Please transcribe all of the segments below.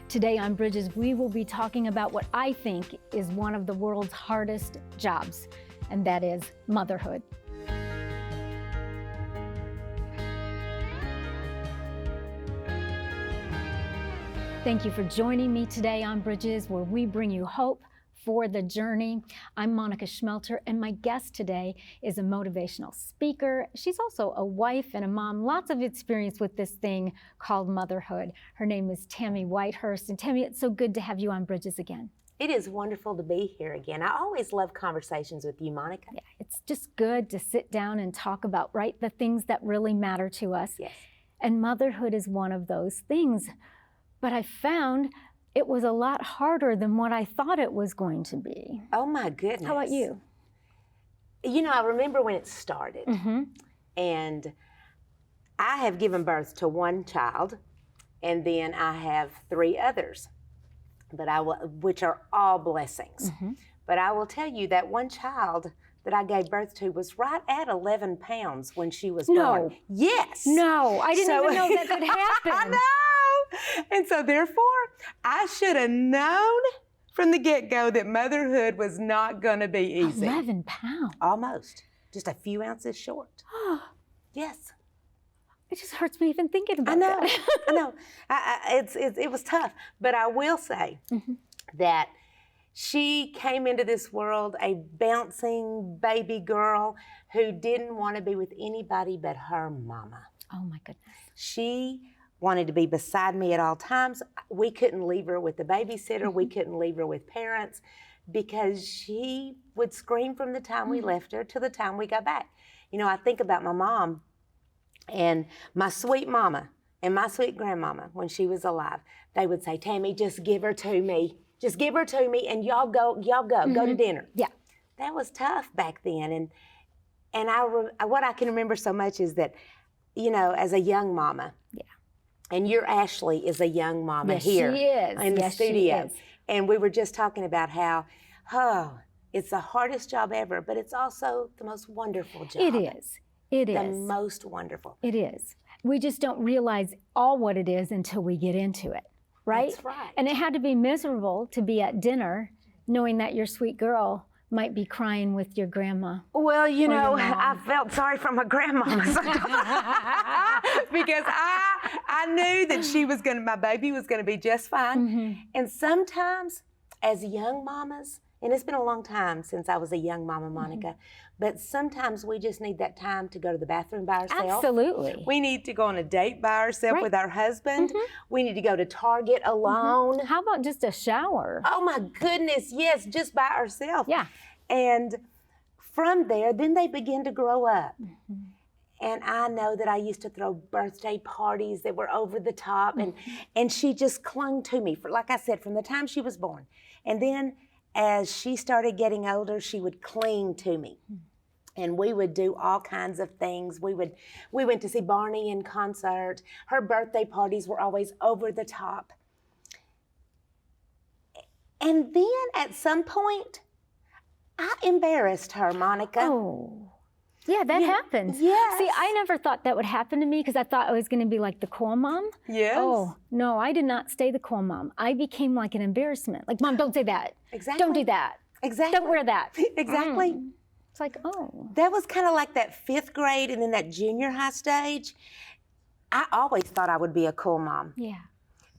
Today on Bridges, we will be talking about what I think is one of the world's hardest jobs, and that is motherhood. Thank you for joining me today on Bridges, where we bring you hope for the journey. I'm Monica Schmelter, and my guest today is a motivational speaker. She's also a wife and a mom, lots of experience with this thing called motherhood. Her name is Tammy Whitehurst. And Tammy, it's so good to have you on Bridges again. It is wonderful to be here again. I always love conversations with you, Monica. Yeah, it's just good to sit down and talk about, the things that really matter to us. Yes. And motherhood is one of those things. But I found it was a lot harder than what I thought it was going to be. Oh my goodness. How about you? You know, I remember when it started. And I have given birth to one child, and then I have 3 others, which are all blessings. But I will tell you that one child that I gave birth to was right at 11 pounds when she was born. Yes. No, I didn't even know that could happen. I know. And so therefore, I should have known from the get-go that motherhood was not going to be easy. 11 pounds? Almost. Just a few ounces short. Yes. It just hurts me even thinking about that. I know. It was tough. But I will say that she came into this world a bouncing baby girl who didn't want to be with anybody but her mama. Oh, my goodness. She wanted to be beside me at all times. We couldn't leave her with the babysitter. We couldn't leave her with parents because she would scream from the time we left her to the time we got back. You know, I think about my mom and my sweet mama and my sweet grandmama when she was alive. They would say, Tammy, just give her to me. Just give her to me and y'all go to dinner. Yeah. That was tough back then. And what I can remember so much is that, you know, as a young mama, and your Ashley is a young mama here in the studio. And we were just talking about how, it's the hardest job ever, but it's also the most wonderful job. It is. It is. The most wonderful. It is. We just don't realize all what it is until we get into it, right? That's right. And it had to be miserable to be at dinner knowing that your sweet girl might be crying with your grandma. Well, you know, I felt sorry for my grandmama because I knew that my baby was going to be just fine. And sometimes as young mamas, and it's been a long time since I was a young mama, Monica, but sometimes we just need that time to go to the bathroom by ourselves. Absolutely. We need to go on a date by ourselves with our husband. We need to go to Target alone. How about just a shower? Oh my goodness, yes, just by ourselves. Yeah. And from there, then they begin to grow up. And I know that I used to throw birthday parties that were over the top, and she just clung to me, for, like I said, from the time she was born. And then as she started getting older, she would cling to me. And we would do all kinds of things. We went to see Barney in concert. Her birthday parties were always over the top. And then at some point, I embarrassed her, Monica. Oh, yeah, that happens. Yes. See, I never thought that would happen to me because I thought I was going to be like the cool mom. Yes. Oh, no, I did not stay the cool mom. I became like an embarrassment. Like, Mom, don't say that. Exactly. Don't do that. Exactly. Don't wear that. Exactly. It's like, oh. That was kind of like that 5th grade and then that junior high stage. I always thought I would be a cool mom. Yeah.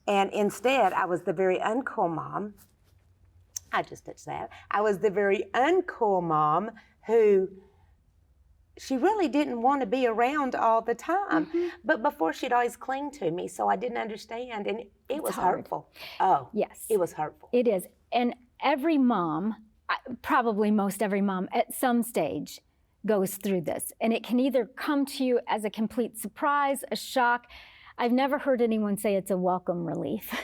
And instead, I was the very uncool mom. I just touched that. I was the very uncool mom who she really didn't want to be around all the time. But before, she'd always cling to me, so I didn't understand, and it was hurtful. Oh, yes. It was hurtful. It is. And every mom, probably most every mom at some stage goes through this. And it can either come to you as a complete surprise, a shock. I've never heard anyone say it's a welcome relief.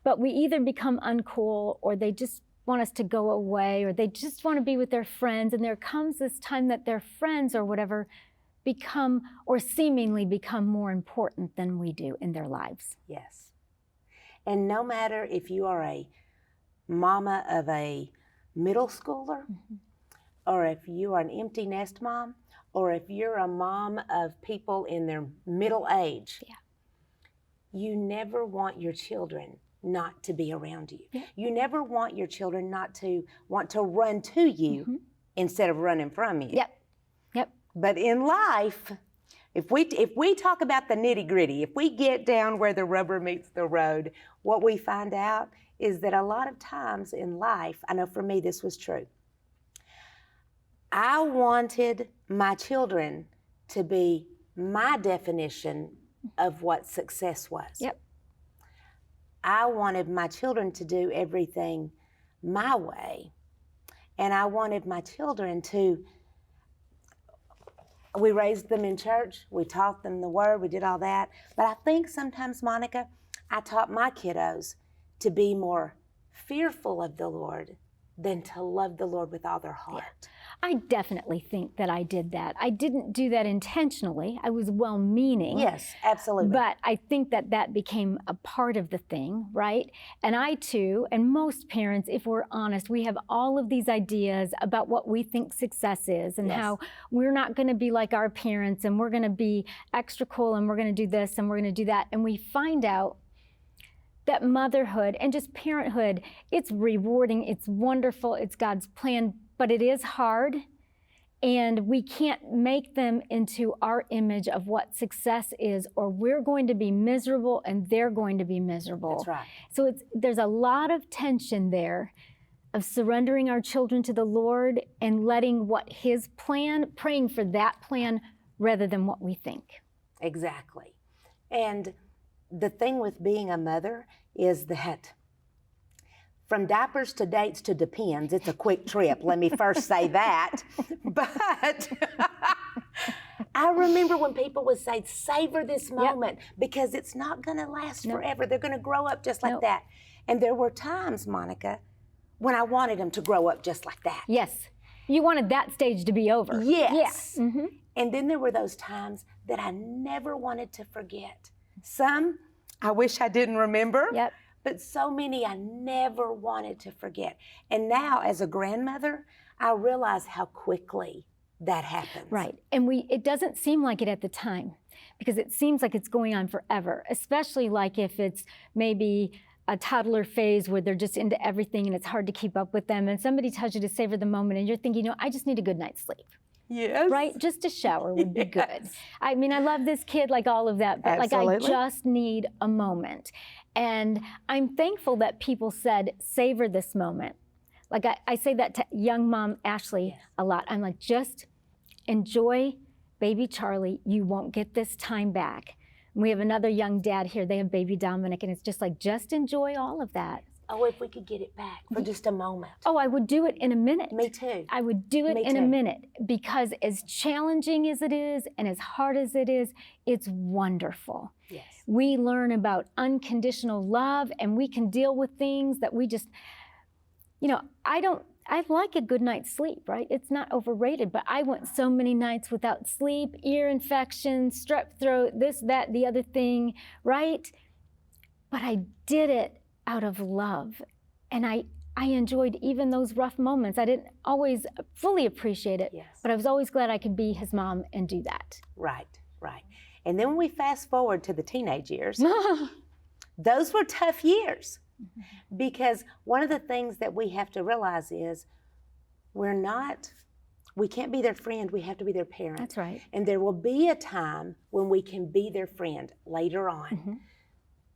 But we either become uncool, or they just want us to go away, or they just want to be with their friends. And there comes this time that their friends or whatever become, or seemingly become, more important than we do in their lives. Yes. And no matter if you are a mama of a middle schooler, or if you are an empty nest mom, or if you're a mom of people in their middle age, you never want your children not to be around you. Yeah. You never want your children not to want to run to you instead of running from you. Yep. Yep. But in life, if we talk about the nitty-gritty, if we get down where the rubber meets the road, what we find out is that a lot of times in life, I know for me this was true, I wanted my children to be my definition of what success was. Yep. I wanted my children to do everything my way. And I wanted my children to, we raised them in church, we taught them the word, we did all that. But I think sometimes, Monica, I taught my kiddos to be more fearful of the Lord than to love the Lord with all their heart. Yeah. I definitely think that I did that. I didn't do that intentionally. I was well-meaning. Yes, absolutely. But I think that that became a part of the thing, right? And I too, and most parents, if we're honest, we have all of these ideas about what we think success is and how we're not going to be like our parents and we're going to be extra cool and we're going to do this and we're going to do that. And we find out that motherhood and just parenthood, it's rewarding, it's wonderful, it's God's plan, but it is hard, and we can't make them into our image of what success is, or we're going to be miserable and they're going to be miserable. That's right. So there's a lot of tension there of surrendering our children to the Lord and letting what His plan, praying for that plan rather than what we think. Exactly. And the thing with being a mother is that from diapers to dates to depends, it's a quick trip. Let me first say that. But I remember when people would say, savor this moment because it's not going to last forever. They're going to grow up just like that. And there were times, Monica, when I wanted them to grow up just like that. Yes. You wanted that stage to be over. Yes. Yeah. Mm-hmm. And then there were those times that I never wanted to forget. Some I wish I didn't remember. Yep. But so many I never wanted to forget. And now as a grandmother, I realize how quickly that happens. Right. And it doesn't seem like it at the time because it seems like it's going on forever, especially like if it's maybe a toddler phase where they're just into everything and it's hard to keep up with them and somebody tells you to savor the moment and you're thinking, I just need a good night's sleep. Yes. Right? Just a shower would be good. I mean, I love this kid, like all of that, but Absolutely. like I just need a moment. And I'm thankful that people said, savor this moment. Like I say that to young mom Ashley a lot. I'm like, just enjoy baby Charlie. You won't get this time back. And we have another young dad here. They have baby Dominic. And it's just like, just enjoy all of that. Oh, if we could get it back for just a moment. Oh, I would do it in a minute. Me too. I would do it in a minute because as challenging as it is and as hard as it is, it's wonderful. Yes. We learn about unconditional love and we can deal with things that we just, I like a good night's sleep, right? It's not overrated, but I went so many nights without sleep, ear infection, strep throat, this, that, the other thing, right? But I did it out of love. And I enjoyed even those rough moments. I didn't always fully appreciate it, but I was always glad I could be his mom and do that. Right. And then when we fast forward to the teenage years, those were tough years because one of the things that we have to realize is we can't be their friend, we have to be their parent. That's right. And there will be a time when we can be their friend later on.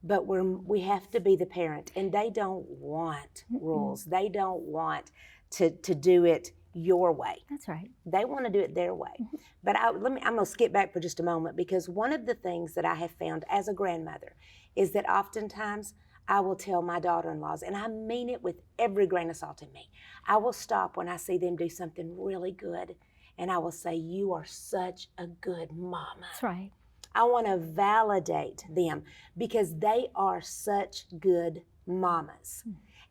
But we have to be the parent, and they don't want rules. They don't want to do it your way. That's right. They want to do it their way. But I'm going to skip back for just a moment because one of the things that I have found as a grandmother is that oftentimes I will tell my daughter-in-laws, and I mean it with every grain of salt in me, I will stop when I see them do something really good, and I will say, you are such a good mama. That's right. I want to validate them because they are such good mamas.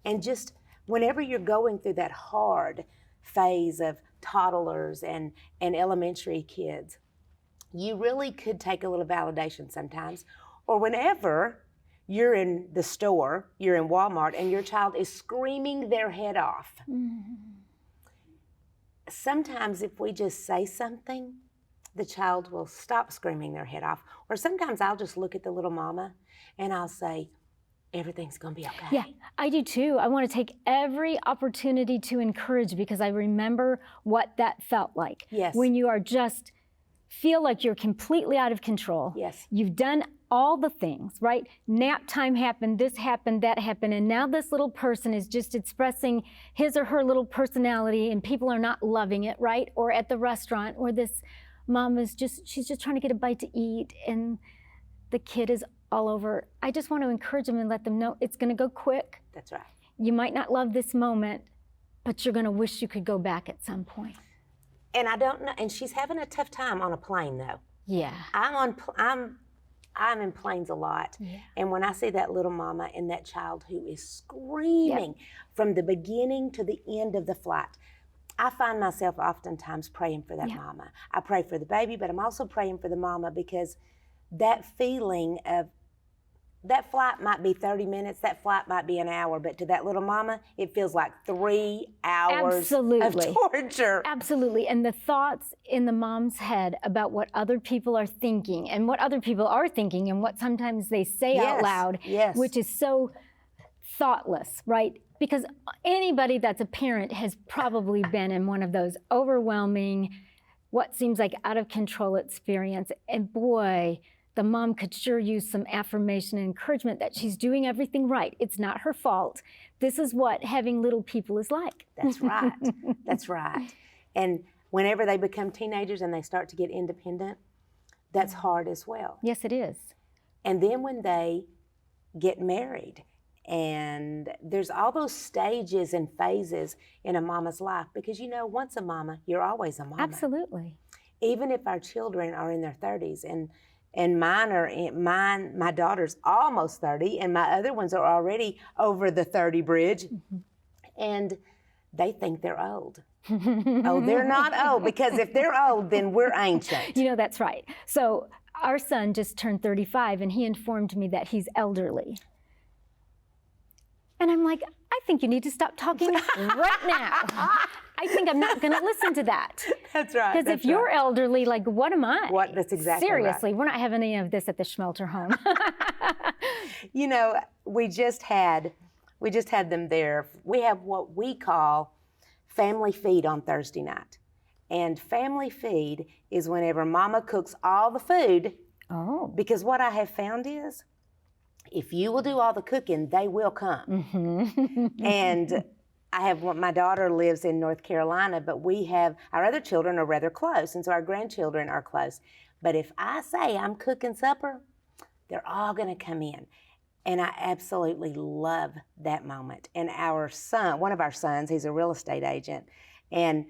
And just whenever you're going through that hard phase of toddlers and elementary kids, you really could take a little validation sometimes. Or whenever you're in the store, you're in Walmart, and your child is screaming their head off. Sometimes if we just say something, the child will stop screaming their head off. Or sometimes I'll just look at the little mama and I'll say, everything's going to be okay. Yeah, I do too. I want to take every opportunity to encourage, because I remember what that felt like. Yes. When you are just feel like you're completely out of control. Yes. You've done all the things, right? Nap time happened, this happened, that happened, and now this little person is just expressing his or her little personality and people are not loving it, right? Or at the restaurant, or this mom is she's just trying to get a bite to eat and the kid is all over. I just want to encourage them and let them know it's going to go quick. That's right. You might not love this moment, but you're going to wish you could go back at some point. And I don't know, and she's having a tough time on a plane though. Yeah. I'm in planes a lot. Yeah. And when I see that little mama and that child who is screaming from the beginning to the end of the flight, I find myself oftentimes praying for that mama. I pray for the baby, but I'm also praying for the mama, because that feeling of that flight might be 30 minutes, that flight might be an hour, but to that little mama, it feels like 3 hours of torture. Absolutely. And the thoughts in the mom's head about what other people are thinking and what other people are thinking and what sometimes they say out loud, which is so thoughtless, right? Because anybody that's a parent has probably been in one of those overwhelming, what seems like out of control experience. And boy, the mom could sure use some affirmation and encouragement that she's doing everything right. It's not her fault. This is what having little people is like. That's right. That's right. And whenever they become teenagers and they start to get independent, that's hard as well. Yes, it is. And then when they get married, and there's all those stages and phases in a mama's life, because you know, once a mama, you're always a mama. Absolutely. Even if our children are in their 30s, and my daughter's almost 30, and my other ones are already over the 30 bridge, and they think they're old. Oh, they're not old, because if they're old, then we're ancient. You know, that's right. So our son just turned 35, and he informed me that he's elderly. And I'm like, I think you need to stop talking right now. I think I'm not going to listen to that. That's right. Because if you're elderly, like, what am I? That's exactly Seriously, right. We're not having any of this at the Schmelter home. You know, we just had them there. We have what we call family feed on Thursday night. And family feed is whenever mama cooks all the food. Oh. Because what I have found is, if you will do all the cooking, they will come. Mm-hmm. And my daughter lives in North Carolina, but our other children are rather close, and so our grandchildren are close. But if I say I'm cooking supper, they're all gonna come in. And I absolutely love that moment. And our son, one of our sons, he's a real estate agent, and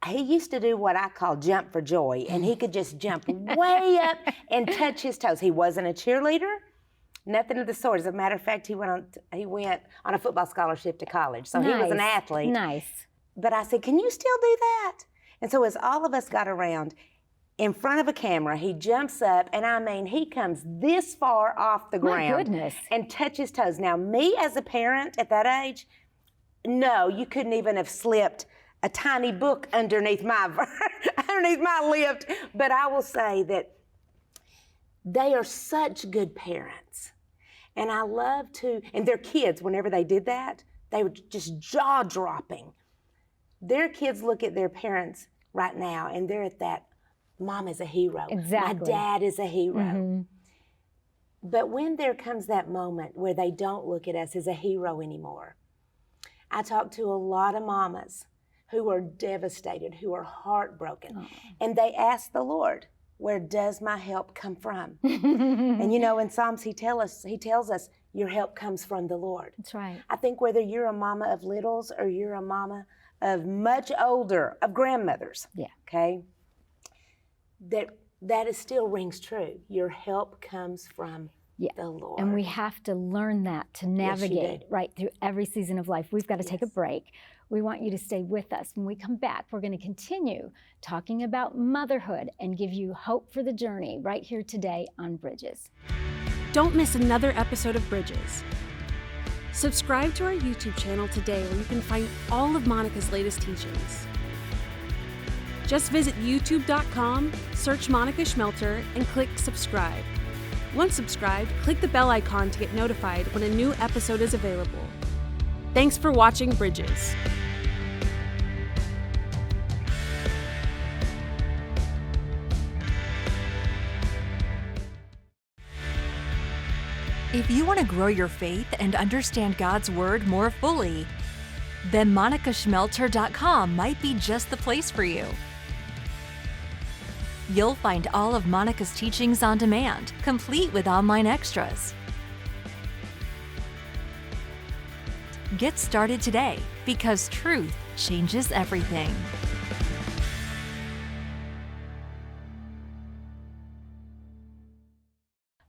he used to do what I call jump for joy, and he could just jump way up and touch his toes. He wasn't a cheerleader. Nothing of the sort. As a matter of fact, he went on a football scholarship to college, so he was an athlete. Nice. But I said, can you still do that? And so as all of us got around, in front of a camera, he jumps up, and I mean, he comes this far off the ground. My goodness. And touches toes. Now, me as a parent at that age, no, you couldn't even have slipped a tiny book underneath my lift. But I will say that they are such good parents. And I love and their kids, whenever they did that, they were just jaw-dropping. Their kids look at their parents right now, and they're at that, mom is a hero. Exactly. My dad is a hero. Mm-hmm. But when there comes that moment where they don't look at us as a hero anymore, I talk to a lot of mamas who are devastated, who are heartbroken, and they ask the Lord, where does my help come from? And you know, in Psalms, he tells us, your help comes from the Lord. That's right. I think whether you're a mama of littles or you're a mama of much older, of grandmothers, okay, that is still rings true. Your help comes from the Lord. And we have to learn that to navigate right through every season of life. We've got to take a break. We want you to stay with us. When we come back, we're going to continue talking about motherhood and give you hope for the journey right here today on Bridges. Don't miss another episode of Bridges. Subscribe to our YouTube channel today, where you can find all of Monica's latest teachings. Just visit youtube.com, search Monica Schmelter, and click subscribe. Once subscribed, click the bell icon to get notified when a new episode is available. Thanks for watching Bridges. If you want to grow your faith and understand God's Word more fully, then monicaschmelter.com might be just the place for you. You'll find all of Monica's teachings on demand, complete with online extras. Get started today, because truth changes everything.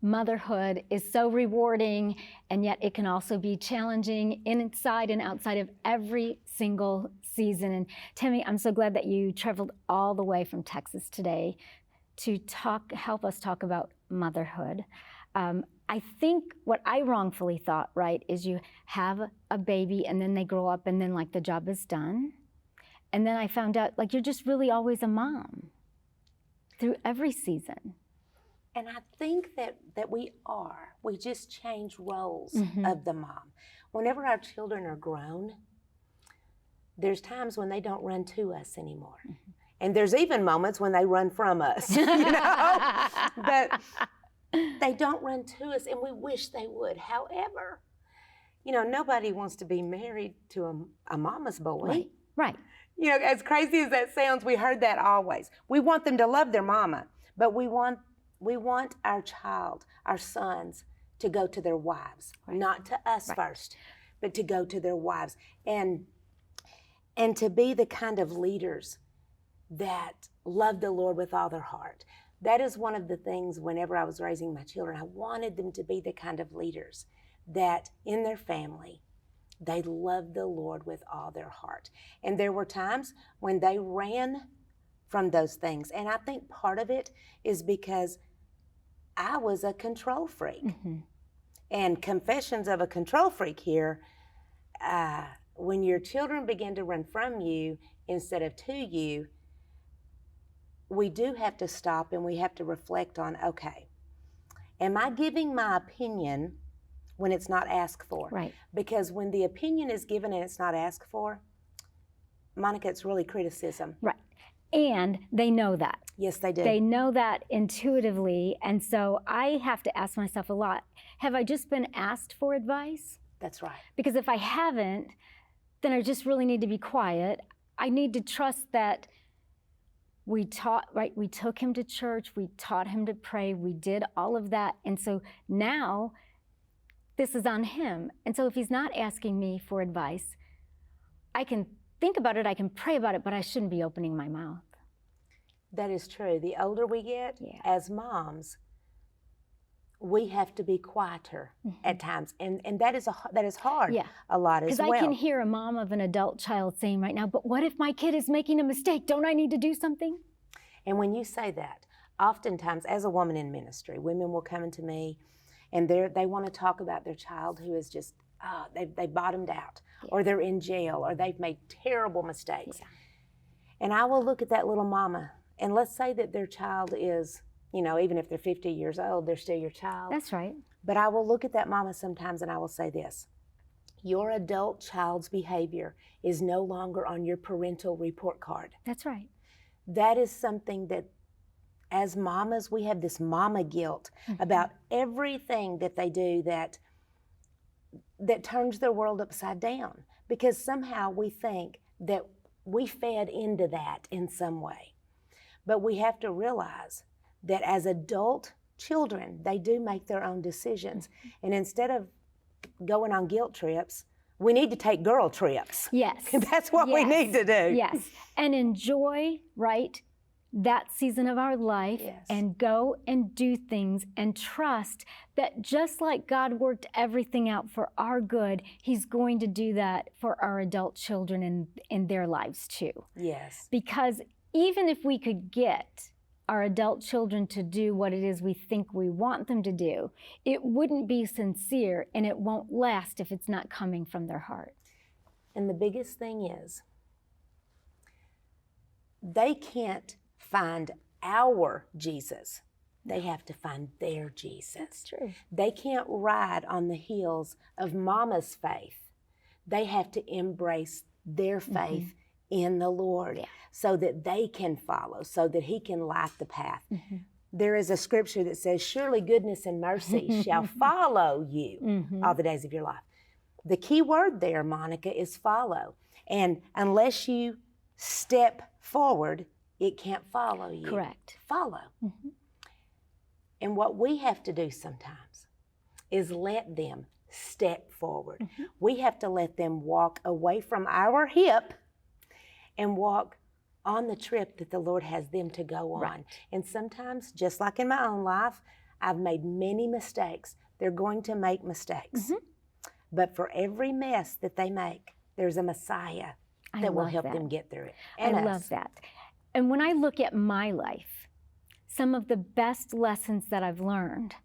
Motherhood is so rewarding, and yet it can also be challenging inside and outside of every single season. And Tammy, I'm so glad that you traveled all the way from Texas today to help us talk about motherhood. I think what I wrongfully thought, right, is you have a baby and then they grow up and then like the job is done. And then I found out like you're just really always a mom through every season. And I think that we are. We just change roles of the mom. Whenever our children are grown, there's times when they don't run to us anymore. And there's even moments when they run from us, you know? But they don't run to us, and we wish they would. However, you know, nobody wants to be married to a mama's boy. Right, right. You know, as crazy as that sounds, we heard that always. We want them to love their mama, but we want our child, our sons, to go to their wives, not to us first, but to go to their wives, and to be the kind of leaders that love the Lord with all their heart. That is one of the things whenever I was raising my children, I wanted them to be the kind of leaders that in their family, they loved the Lord with all their heart. And there were times when they ran from those things. And I think part of it is because I was a control freak. And confessions of a control freak here, when your children begin to run from you instead of to you, we do have to stop and we have to reflect on, okay, am I giving my opinion when it's not asked for? Right. Because when the opinion is given and it's not asked for, Monica, it's really criticism. Right. And they know that. Yes, they do. They know that intuitively. And so I have to ask myself a lot, have I just been asked for advice? That's right. Because if I haven't, then I just really need to be quiet. I need to trust that we took him to church, we taught him to pray, we did all of that. And so now this is on him. And so if he's not asking me for advice, I can think about it, I can pray about it, but I shouldn't be opening my mouth. That is true. The older we get, as moms, we have to be quieter at times, and that is hard a lot as well. Because I can hear a mom of an adult child saying right now, but what if my kid is making a mistake? Don't I need to do something? And when you say that, oftentimes as a woman in ministry, women will come into me and they want to talk about their child who is just, they bottomed out, or they're in jail, or they've made terrible mistakes. And I will look at that little mama, and let's say that their child is, you know, even if they're 50 years old, they're still your child. That's right. But I will look at that mama sometimes and I will say this, your adult child's behavior is no longer on your parental report card. That's right. That is something that as mamas, we have this mama guilt about everything that they do that turns their world upside down, because somehow we think that we fed into that in some way. But we have to realize that as adult children, they do make their own decisions. And instead of going on guilt trips, we need to take girl trips. Yes. That's what we need to do. Yes. And enjoy, right, that season of our life, and go and do things and trust that just like God worked everything out for our good, He's going to do that for our adult children in their lives too. Yes. Because even if we could get our adult children to do what it is we think we want them to do, it wouldn't be sincere, and it won't last if it's not coming from their heart. And the biggest thing is, they can't find our Jesus. They have to find their Jesus. That's true. They can't ride on the heels of mama's faith. They have to embrace their faith in the Lord so that they can follow, so that he can light the path. There is a scripture that says, surely goodness and mercy shall follow you all the days of your life. The key word there, Monica, is follow. And unless you step forward, it can't follow you. Correct. Follow. And what we have to do sometimes is let them step forward. We have to let them walk away from our hip and walk on the trip that the Lord has them to go on. Right. And sometimes, just like in my own life, I've made many mistakes. They're going to make mistakes. But for every mess that they make, there's a Messiah that will help them get through it. And I love that. And when I look at my life, some of the best lessons that I've learned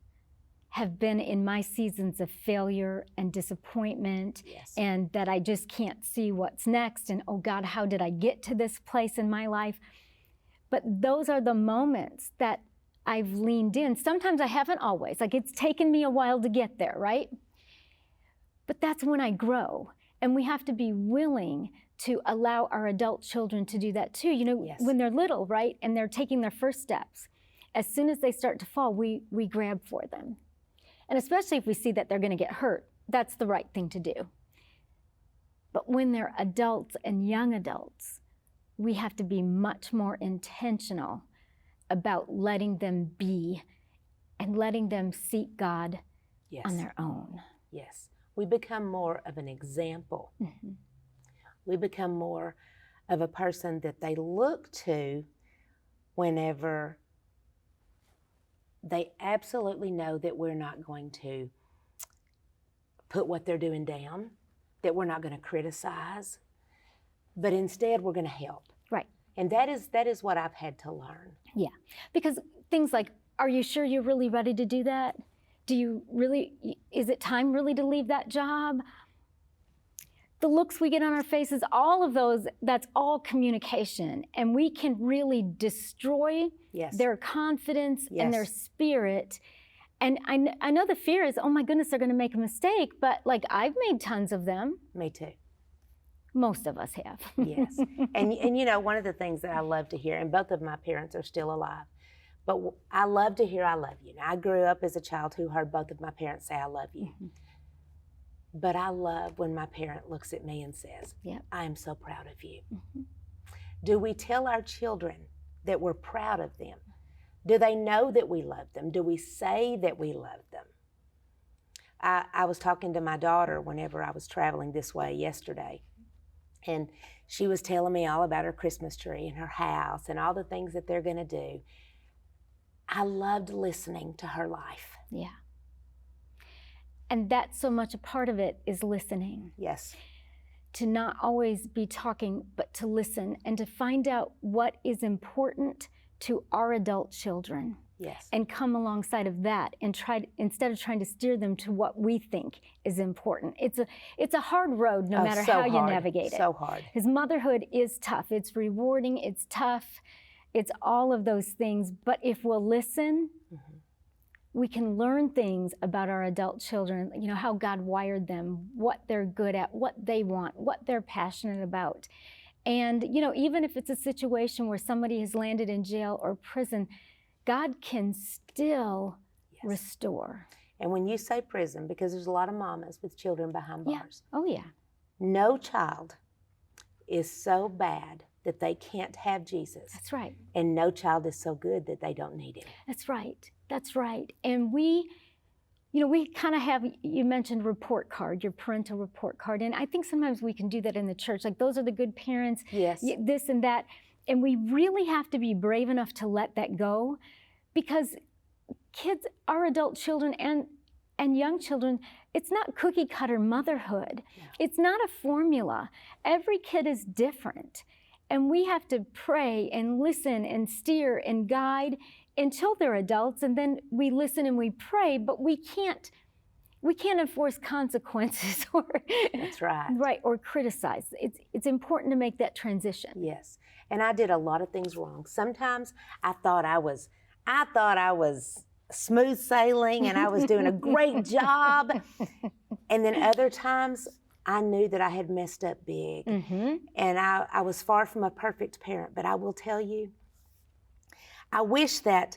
have been in my seasons of failure and disappointment, and that I just can't see what's next, and oh God, how did I get to this place in my life? But those are the moments that I've leaned in. Sometimes I haven't always, like it's taken me a while to get there, right? But that's when I grow, and we have to be willing to allow our adult children to do that too. You know, when they're little, right, and they're taking their first steps, as soon as they start to fall, we grab for them. And especially if we see that they're going to get hurt, that's the right thing to do. But when they're adults and young adults, we have to be much more intentional about letting them be and letting them seek God on their own. Yes. We become more of an example. We become more of a person that they look to whenever they absolutely know that we're not going to put what they're doing down, that we're not going to criticize, but instead we're going to help. Right. And that is what I've had to learn. Yeah, because things like, are you sure you're really ready to do that? Do you really, is it time really to leave that job? The looks we get on our faces, all of those, that's all communication. And we can really destroy their confidence and their spirit. And I know the fear is, oh my goodness, they're gonna make a mistake, but like I've made tons of them. Me too. Most of us have. Yes. And you know, one of the things that I love to hear, and both of my parents are still alive, but I love to hear I love you. Now, I grew up as a child who heard both of my parents say I love you. But I love when my parent looks at me and says, I am so proud of you. Do we tell our children that we're proud of them? Do they know that we love them? Do we say that we love them? I was talking to my daughter whenever I was traveling this way yesterday, and she was telling me all about her Christmas tree and her house and all the things that they're going to do. I loved listening to her life. Yeah. And that's so much a part of it is listening. Yes. To not always be talking, but to listen and to find out what is important to our adult children. Yes. And come alongside of that and try, instead of trying to steer them to what we think is important. It's a hard road no matter how you navigate it. So hard. Because motherhood is tough. It's rewarding, it's tough, it's all of those things. But if we'll listen, we can learn things about our adult children, you know, how God wired them, what they're good at, what they want, what they're passionate about. And, you know, even if it's a situation where somebody has landed in jail or prison, God can still restore. And when you say prison, because there's a lot of mamas with children behind bars. Oh, yeah. No child is so bad that they can't have Jesus. That's right. And no child is so good that they don't need him. That's right. That's right. And we, you know, we kind of have, you mentioned report card, your parental report card. And I think sometimes we can do that in the church. Like, those are the good parents, this and that. And we really have to be brave enough to let that go, because kids, our adult children and young children, it's not cookie cutter motherhood. No. It's not a formula. Every kid is different. And we have to pray and listen and steer and guide until they're adults, and then we listen and we pray, but we can't We can't enforce consequences or That's right. right, or criticize. It's important to make that transition. Yes. And I did a lot of things wrong. Sometimes I thought I was smooth sailing and I was doing a great job. And then other times I knew that I had messed up big. And I was far from a perfect parent, but I will tell you, I wish that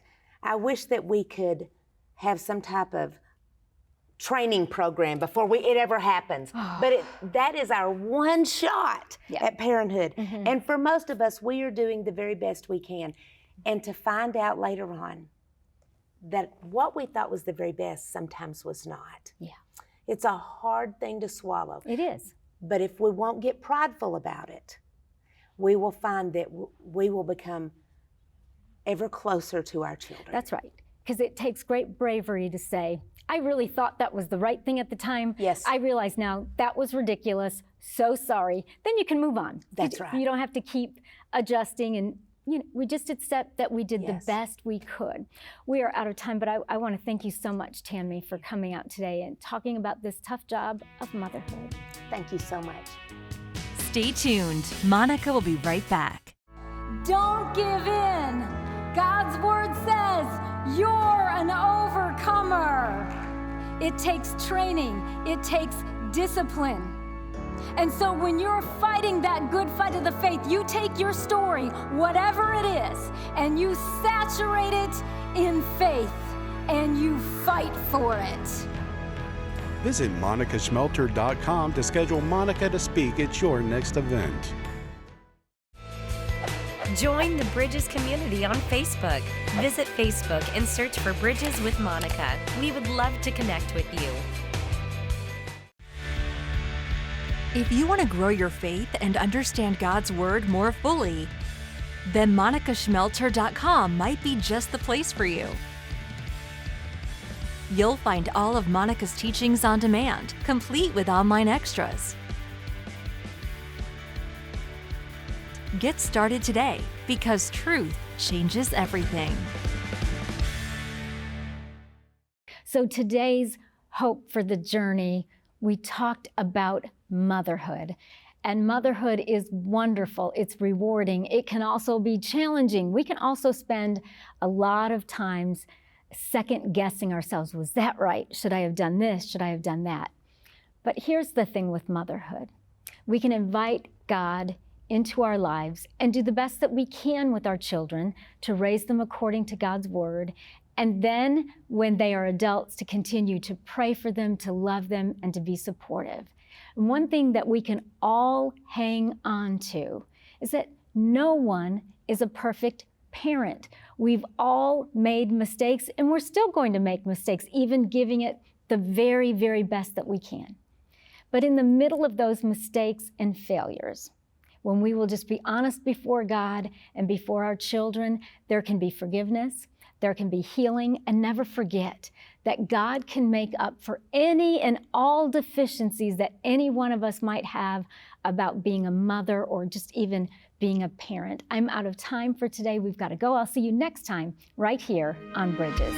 we could have some type of training program before it ever happens. But that is our one shot at parenthood. And for most of us, we are doing the very best we can. And to find out later on that what we thought was the very best sometimes was not. Yeah. It's a hard thing to swallow. It is. But if we won't get prideful about it, we will find that we will become ever closer to our children. That's right. Because it takes great bravery to say, I really thought that was the right thing at the time. Yes. I realize now that was ridiculous. So sorry. Then you can move on. That's right. You don't have to keep adjusting, and we just accept that we did the best we could. We are out of time, but I want to thank you so much, Tammy, for coming out today and talking about this tough job of motherhood. Thank you so much. Stay tuned. Monica will be right back. Don't give in. God's word says you're an overcomer. It takes training. It takes discipline. And so when you're fighting that good fight of the faith, you take your story, whatever it is, and you saturate it in faith, and you fight for it. Visit MonicaSchmelter.com to schedule Monica to speak at your next event. Join the Bridges community on Facebook. Visit Facebook and search for Bridges with Monica. We would love to connect with you. If you want to grow your faith and understand God's Word more fully, then MonicaSchmelter.com might be just the place for you. You'll find all of Monica's teachings on demand, complete with online extras. Get started today, because truth changes everything. So today's Hope for the Journey, we talked about motherhood. And motherhood is wonderful. It's rewarding. It can also be challenging. We can also spend a lot of times second guessing ourselves. Was that right? Should I have done this? Should I have done that? But here's the thing with motherhood. We can invite God into our lives and do the best that we can with our children to raise them according to God's word. And then when they are adults, to continue to pray for them, to love them, and to be supportive. And one thing that we can all hang on to is that no one is a perfect parent. We've all made mistakes, and we're still going to make mistakes, even giving it the very, very best that we can. But in the middle of those mistakes and failures, when we will just be honest before God and before our children, there can be forgiveness, there can be healing, and never forget that God can make up for any and all deficiencies that any one of us might have about being a mother or just even being a parent. I'm out of time for today. We've got to go. I'll see you next time right here on Bridges.